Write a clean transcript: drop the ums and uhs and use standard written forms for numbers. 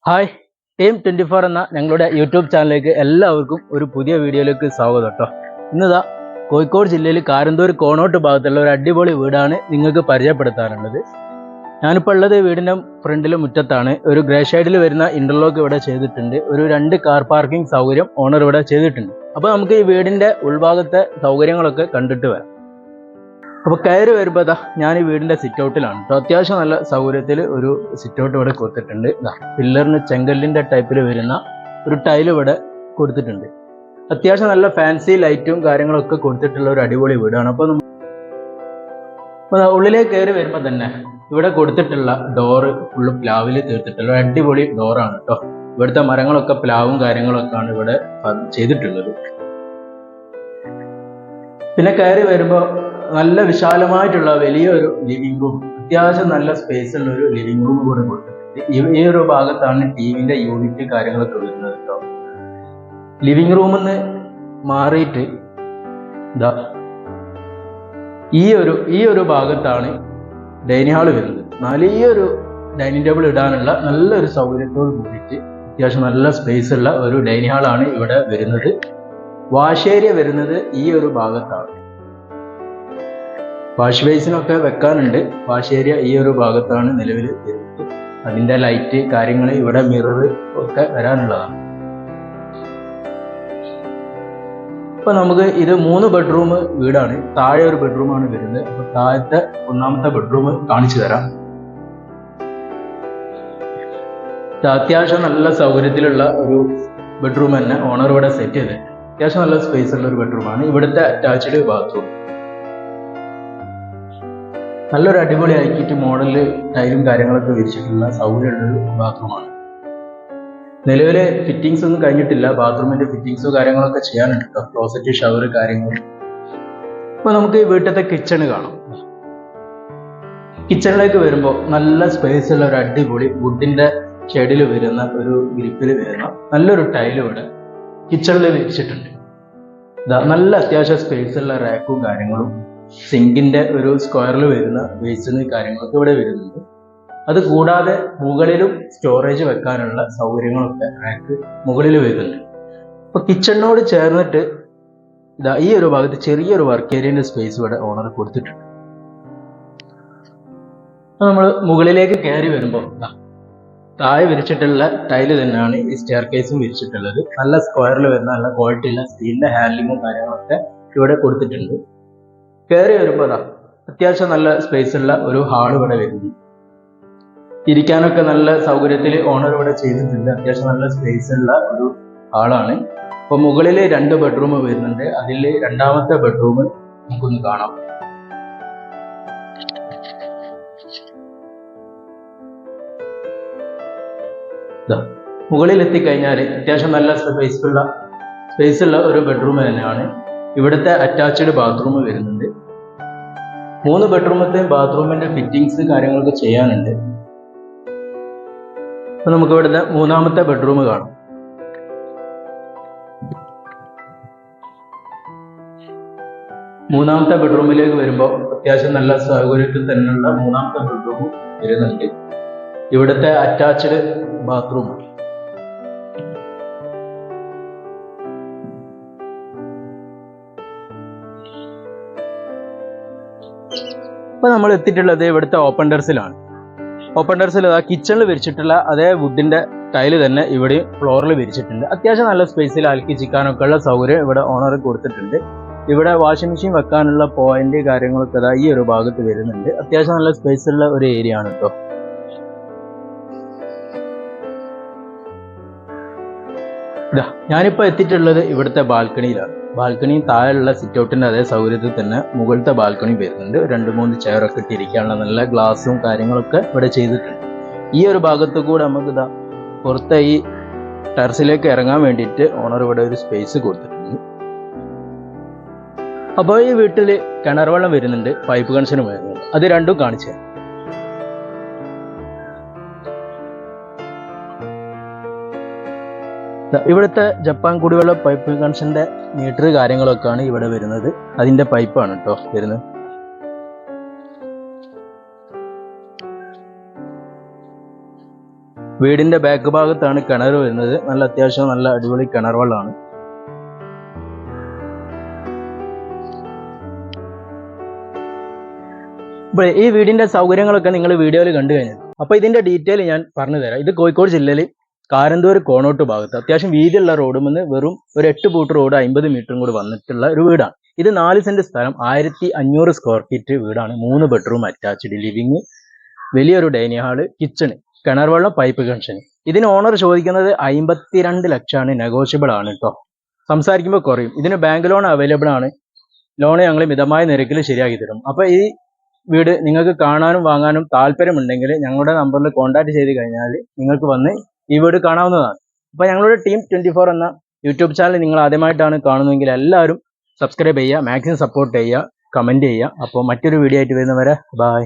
Hi team 24 എന്ന ഞങ്ങളുടെ YouTube ചാനലിലേക്ക് എല്ലാവർക്കും ഒരു പുതിയ വീഡിയോയിലേക്ക് സ്വാഗതം കേട്ടോ. ഇന്നിതാ കോഴിക്കോട് ജില്ലയിൽ കാരന്തൂർ കോണോട്ട് ഭാഗത്തുള്ള ഒരു അടിപൊളി വീടാണ് നിങ്ങൾക്ക് പരിചയപ്പെടുത്താനുള്ളത്. ഞാനിപ്പോൾ ഉള്ളത് വീടിൻ്റെ ഫ്രണ്ടിൽ മുറ്റത്താണ്. ഒരു ഗ്രേ ഷെയ്ഡിൽ വരുന്ന ഇൻ്റർലോക്ക് ഇവിടെ ചെയ്തിട്ടുണ്ട്. ഒരു 2 കാർ പാർക്കിംഗ് സൗകര്യം ഓണർ ഇവിടെ ചെയ്തിട്ടുണ്ട്. അപ്പോൾ നമുക്ക് ഈ വീടിൻ്റെ ഉൾഭാഗത്തെ സൗകര്യങ്ങളൊക്കെ കണ്ടിട്ട് വരാം. അപ്പോൾ കയറി വരുമ്പോൾ ഞാൻ ഈ വീടിൻ്റെ സിറ്റ് ഔട്ടിലാണ് കേട്ടോ. അത്യാവശ്യം നല്ല സൗകര്യത്തിൽ ഒരു സിറ്റ് ഔട്ട് ഇവിടെ കൊടുത്തിട്ടുണ്ട്. പില്ലറിന് ചെങ്കല്ലിൻ്റെ ടൈപ്പിൽ വരുന്ന ഒരു ടൈൽ ഇവിടെ കൊടുത്തിട്ടുണ്ട്. അത്യാവശ്യം നല്ല ഫാൻസി ലൈറ്റും കാര്യങ്ങളൊക്കെ കൊടുത്തിട്ടുള്ള ഒരു അടിപൊളി വീടാണ്. അപ്പോൾ ഉള്ളിലേക്ക് കയറി വരുമ്പോൾ തന്നെ ഇവിടെ കൊടുത്തിട്ടുള്ള ഡോറ് ഫുള്ള് പ്ലാവിൽ തീർത്തിട്ടുള്ള ഒരു അടിപൊളി ഡോറാണ് കേട്ടോ. ഇവിടുത്തെ മരങ്ങളൊക്കെ പ്ലാവും കാര്യങ്ങളൊക്കെയാണ് ഇവിടെ ചെയ്തിട്ടുള്ളത്. പിന്നെ കയറി വരുമ്പോൾ നല്ല വിശാലമായിട്ടുള്ള വലിയൊരു ലിവിംഗ് റൂം, അത്യാവശ്യം നല്ല സ്പേസ് ഉള്ള ഒരു ലിവിംഗ് റൂം കൂടെ കൊടുത്തിട്ടുണ്ട്. ഈ ഒരു ഭാഗത്താണ് ടിവിന്റെ യൂണിറ്റ് കാര്യങ്ങളൊക്കെ വരുന്നത് കേട്ടോ. ലിവിംഗ് റൂമിൽ നിന്ന് മാറിയിട്ട് ഇതാ ഈ ഒരു ഭാഗത്താണ് ഡൈനിങ് ഹാള് വരുന്നത്. വലിയൊരു ഡൈനിങ് ടേബിൾ ഇടാനുള്ള നല്ലൊരു സൗകര്യത്തോട് കൂടിയിട്ട് അത്യാവശ്യം നല്ല സ്പേസ് ഉള്ള ഒരു ഡൈനിങ് ഹാളാണ് ഇവിടെ വരുന്നത്. വാഷ് ഏരിയ വരുന്നത് ഈ ഒരു ഭാഗത്താണ്. വാഷ് ബേസിനൊക്കെ വെക്കാനുണ്ട്. വാഷ് ഏരിയ ഈ ഒരു ഭാഗത്താണ് നിലവിൽ വരുന്നത്. അതിൻ്റെ ലൈറ്റ് കാര്യങ്ങൾ ഇവിടെ മിറർ ഒക്കെ വരാനുള്ളതാണ്. ഇപ്പൊ നമുക്ക് ഇത് 3 ബെഡ്റൂം വീടാണ്. താഴെ ഒരു ബെഡ്റൂമാണ് വരുന്നത്. അപ്പൊ താഴത്തെ 1ാമത്തെ ബെഡ്റൂം കാണിച്ചു തരാം. അത്യാവശ്യം നല്ല സൗകര്യത്തിലുള്ള ഒരു ബെഡ്റൂം തന്നെ ഓണർ ഇവിടെ സെറ്റ് ചെയ്ത് അത്യാവശ്യം നല്ല സ്പേസ് ഉള്ള ഒരു ബെഡ്റൂമാണ്. ഇവിടുത്തെ അറ്റാച്ച്ഡ് ബാത്റൂം നല്ലൊരു അടിപൊളി ആക്കിയിട്ട് മോഡല് ടൈലും കാര്യങ്ങളൊക്കെ വിരിച്ചിട്ടുള്ള സൗകര്യമുള്ളൊരു ബാത്റൂമാണ്. നിലവിലെ ഫിറ്റിങ്സ് ഒന്നും കഴിഞ്ഞിട്ടില്ല. ബാത്റൂമിന്റെ ഫിറ്റിങ്സും കാര്യങ്ങളൊക്കെ ചെയ്യാനുണ്ട് കേട്ടോ. ക്ലോസറ്റ്, ഷവർ കാര്യങ്ങൾ. അപ്പൊ നമുക്ക് ഈ വീട്ടിലത്തെ കിച്ചണ് കാണാം. കിച്ചണിലേക്ക് വരുമ്പോൾ നല്ല സ്പേസ് ഉള്ള ഒരു അടിപൊളി വുഡിന്റെ ഷെഡിൽ വരുന്ന ഒരു ഗ്രിപ്പിൽ വരുന്ന നല്ലൊരു ടൈലും ഇവിടെ കിച്ചണിൽ വിരിച്ചിട്ടുണ്ട്. നല്ല അത്യാവശ്യം സ്പേസ് ഉള്ള റാക്കും കാര്യങ്ങളും, സിങ്കിന്റെ ഒരു സ്ക്വയറിൽ വരുന്ന ബേസിന് കാര്യങ്ങളൊക്കെ ഇവിടെ വരുന്നുണ്ട്. അത് കൂടാതെ മുകളിലും സ്റ്റോറേജ് വെക്കാനുള്ള സൗകര്യങ്ങളൊക്കെ റാക്ക് മുകളിൽ വരുന്നുണ്ട്. അപ്പൊ കിച്ചണിനോട് ചേർന്നിട്ട് ഈ ഒരു ഭാഗത്ത് ചെറിയൊരു വർക്ക് ഏരിയന്റെ സ്പേസ് ഇവിടെ ഓണർ കൊടുത്തിട്ടുണ്ട്. നമ്മൾ മുകളിലേക്ക് കയറി വരുമ്പോൾ താഴെ വിരിച്ചിട്ടുള്ള ടൈല് തന്നെയാണ് ഈ സ്റ്റെയർ കേസും വിരിച്ചിട്ടുള്ളത്. നല്ല സ്ക്വയറിൽ വരുന്ന നല്ല ക്വാളിറ്റിയുള്ള സ്റ്റീലിന്റെ ഹാൻഡിലിങ്ങും കാര്യങ്ങളൊക്കെ ഇവിടെ കൊടുത്തിട്ടുണ്ട്. കയറി വരുമ്പോൾ അത്യാവശ്യം നല്ല സ്പേസ് ഉള്ള ഒരു ഹാൾ ഇവിടെ വരുന്നു. ഇരിക്കാനൊക്കെ നല്ല സൗകര്യത്തിൽ ഓണർ ഇവിടെ ചെയ്തിട്ടുണ്ട്. അത്യാവശ്യം നല്ല സ്പേസ് ഉള്ള ഒരു ഹാളാണ്. അപ്പൊ മുകളിൽ 2 ബെഡ്റൂം വരുന്നുണ്ട്. അതിൽ 2ാമത്തെ ബെഡ്റൂം നമുക്കൊന്ന് കാണാം. മുകളിൽ എത്തിക്കഴിഞ്ഞാൽ അത്യാവശ്യം നല്ല സ്പേസ് ഉള്ള ഒരു ബെഡ്റൂം തന്നെയാണ്. ഇവിടുത്തെ അറ്റാച്ച്ഡ് ബാത്റൂം വരുന്നുണ്ട്. 3 ബെഡ്റൂമത്തെ ബാത്റൂമിന്റെ ഫിറ്റിങ്സ് കാര്യങ്ങളൊക്കെ ചെയ്യാനുണ്ട്. അപ്പൊ നമുക്ക് ഇവിടുത്തെ 3ാമത്തെ ബെഡ്റൂം കാണാം. മൂന്നാമത്തെ ബെഡ്റൂമിലേക്ക് വരുമ്പോൾ അത്യാവശ്യം നല്ല സൗകര്യത്തിൽ തന്നെയുള്ള 3ാമത്തെ ബെഡ്റൂം വരുന്നുണ്ട്. ഇവിടുത്തെ അറ്റാച്ച്ഡ് ബാത്റൂം. ഇപ്പൊ നമ്മൾ എത്തിയിട്ടുള്ളത് ഇവിടുത്തെ ഓപ്പൺ ടെറസിലാണ്. ഓപ്പൺ ടെറസിൽ കിച്ചണിൽ വിരിച്ചിട്ടുള്ള അതേ വുഡിന്റെ ടൈല് തന്നെ ഇവിടെ ഫ്ലോറിൽ വിരിച്ചിട്ടുണ്ട്. അത്യാവശ്യം നല്ല സ്പേസിൽ അലക്കി ചിക്കാനൊക്കെ ഉള്ള സൗകര്യം ഇവിടെ ഓണർ കൊടുത്തിട്ടുണ്ട്. ഇവിടെ വാഷിംഗ് മെഷീൻ വെക്കാനുള്ള പോയിന്റ് കാര്യങ്ങളൊക്കെ ഈ ഒരു ഭാഗത്ത് വരുന്നുണ്ട്. അത്യാവശ്യം നല്ല സ്പേസ് ഉള്ള ഒരു ഏരിയ ആണ് കേട്ടോ. ഞാനിപ്പോൾ എത്തിയിട്ടുള്ളത് ഇവിടുത്തെ ബാൽക്കണിയിലാണ്. ബാൽക്കണിയും താഴെയുള്ള സിറ്റ് ഔട്ടിന്റെ അതേ സൗകര്യത്തിൽ തന്നെ മുകളിലത്തെ ബാൽക്കണി വരുന്നുണ്ട്. 2-3 ചെയറൊക്കെ ഇട്ടിരിക്കാനുള്ള നല്ല ഗ്ലാസും കാര്യങ്ങളൊക്കെ ഇവിടെ ചെയ്തിട്ടുണ്ട്. ഈ ഒരു ഭാഗത്ത് കൂടെ നമുക്ക് പുറത്തെ ഈ ടെറസിലേക്ക് ഇറങ്ങാൻ വേണ്ടിയിട്ട് ഓണർ ഇവിടെ ഒരു സ്പേസ് കൊടുത്തിട്ടുണ്ട്. അപ്പോൾ ഈ വീട്ടിൽ കിണർ വെള്ളം വരുന്നുണ്ട്, പൈപ്പ് കണക്ഷനും വരുന്നുണ്ട്. അത് രണ്ടും കാണിച്ചു തരാം. ഇവിടുത്തെ ജപ്പാൻ കുടിവെള്ള പൈപ്പ് കണക്ഷന്റെ മീറ്റർ കാര്യങ്ങളൊക്കെയാണ് ഇവിടെ വരുന്നത്. അതിന്റെ പൈപ്പാണ് കേട്ടോ വരുന്നത്. വീടിന്റെ ബാക്ക് ഭാഗത്താണ് കിണർ വരുന്നത്. നല്ല അത്യാവശ്യം നല്ല അടിപൊളി കിണർ വെള്ളമാണ്. അപ്പോൾ ഈ വീടിന്റെ സൗകര്യങ്ങളൊക്കെ നിങ്ങൾ വീഡിയോയിൽ കണ്ടു കഴിഞ്ഞു. അപ്പോൾ ഇതിന്റെ ഡീറ്റെയിൽ ഞാൻ പറഞ്ഞു തരാം. ഇത് കോഴിക്കോട് ജില്ലയിൽ കാരന്തൂർ കോണോട്ട് ഭാഗത്ത് അത്യാവശ്യം വീതിയുള്ള റോഡിൽ നിന്ന് വെറും ഒരു 8 ഫൂട്ട് റോഡ് 50 മീറ്ററും കൂടി വന്നിട്ടുള്ള ഒരു വീടാണ്. ഇത് 4 സെന്റ് സ്ഥലം 1500 സ്ക്വയർ ഫീറ്റ് വീടാണ്. 3 ബെഡ്റൂം അറ്റാച്ച്ഡ്, ലിവിങ്, വലിയൊരു ഡൈനിങ് ഹാള്, കിച്ചണ്, കിണർ വെള്ളം, പൈപ്പ് കണക്ഷൻ. ഇതിന് ഓണർ ചോദിക്കുന്നത് 52 ലക്ഷമാണ്. നെഗോഷ്യബിൾ ആണ് കേട്ടോ. സംസാരിക്കുമ്പോൾ കുറയും. ഇതിന് ബാങ്ക് ലോൺ അവൈലബിൾ ആണ്. ലോൺ ഞങ്ങൾ മിതമായ നിരക്കിൽ ശരിയാക്കി തരും. അപ്പോൾ ഈ വീട് നിങ്ങൾക്ക് കാണാനും വാങ്ങാനും താല്പര്യമുണ്ടെങ്കിൽ ഞങ്ങളുടെ നമ്പറിൽ കോൺടാക്ട് ചെയ്ത് കഴിഞ്ഞാൽ നിങ്ങൾക്ക് വന്ന് ഈ വീട് കാണാവുന്നതാണ്. അപ്പോൾ ഞങ്ങളുടെ ടീം 24 എന്ന യൂട്യൂബ് ചാനൽ നിങ്ങൾ ആദ്യമായിട്ടാണ് കാണുന്നതെങ്കിൽ എല്ലാവരും സബ്സ്ക്രൈബ് ചെയ്യുക, മാക്സിമം സപ്പോർട്ട് ചെയ്യുക, കമൻറ്റ് ചെയ്യുക. അപ്പോൾ മറ്റൊരു വീഡിയോ ആയിട്ട് വരുന്നവരെ ബൈ.